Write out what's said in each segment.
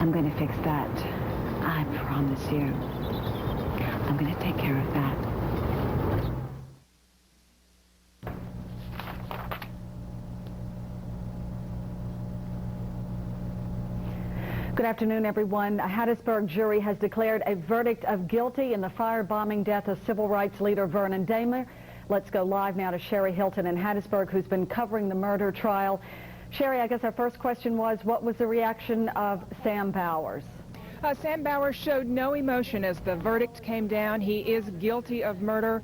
I'm going to fix that. I promise you. I'm going to take care of that. Good afternoon, everyone. A Hattiesburg jury has declared a verdict of guilty in the firebombing death of civil rights leader Vernon Damer. Let's go live now to Sherry Hilton in Hattiesburg, who's been covering the murder trial. Sherry, I guess our first question was, what was the reaction of Sam Bowers? Sam Bowers showed no emotion as the verdict came down. He is guilty of murder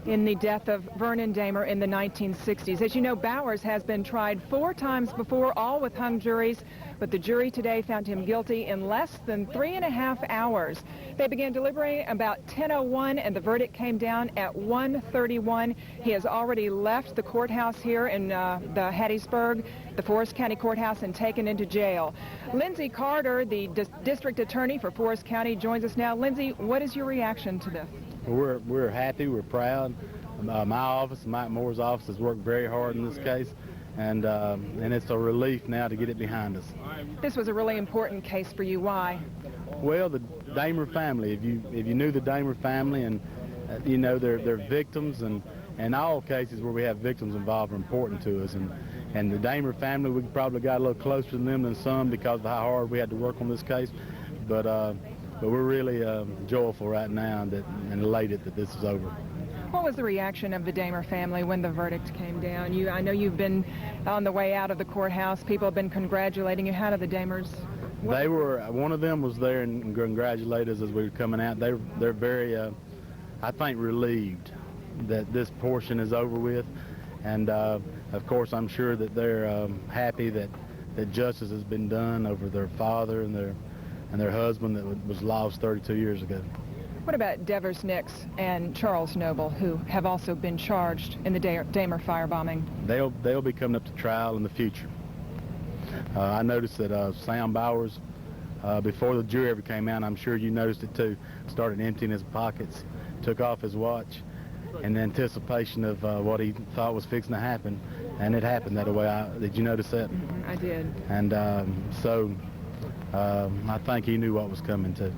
in the death of Vernon Damer in the 1960s. As you know, Bowers has been tried 4 times before, all with hung juries, but the jury today found him guilty in less than 3.5 hours. They began deliberating about 10:01, and the verdict came down at 1:31. He has already left the courthouse here in the Hattiesburg, the Forest County Courthouse, and taken into jail. Lindsay Carter, the district attorney for Forest County, joins us now. Lindsay, what is your reaction to this? We're happy, we're proud. My office, Mike Moore's office, has worked very hard in this case, and it's a relief now to get it behind us. This was a really important case for you. Why? Well, the Damer family. If you knew the Damer family, and you know they're victims, and all cases where we have victims involved are important to us. And the Damer family, we probably got a little closer to them than some because of how hard we had to work on this case. But we're really joyful right now and elated that this is over. What was the reaction of the Damer family when the verdict came down? I know you've been on the way out of the courthouse. People have been congratulating you. How did the Damers? They were. One of them was there and congratulated us as we were coming out. They're very, I think, relieved that this portion is over with, and of course I'm sure that they're happy that justice has been done over their father and their husband that was lost 32 years ago. What about Devers Nix and Charles Noble, who have also been charged in the Damer firebombing? They'll be coming up to trial in the future. I noticed that Sam Bowers, before the jury ever came out, I'm sure you noticed it too, started emptying his pockets, took off his watch in anticipation of what he thought was fixing to happen, and it happened that way. Did you notice that? I did. And so I think he knew what was coming too.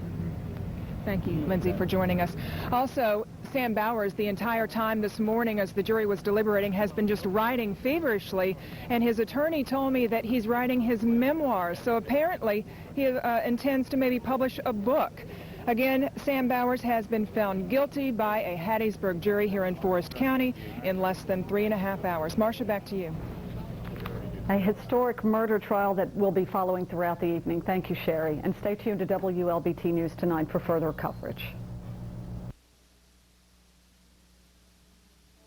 Thank you, Lindsay, for joining us. Also, Sam Bowers, the entire time this morning as the jury was deliberating, has been just writing feverishly, and his attorney told me that he's writing his memoirs, so apparently he intends to maybe publish a book. Again, Sam Bowers has been found guilty by a Hattiesburg jury here in Forest County in less than 3.5 hours. Marcia, back to you. A historic murder trial that will be following throughout the evening. Thank you, Sherry. And stay tuned to WLBT News tonight for further coverage.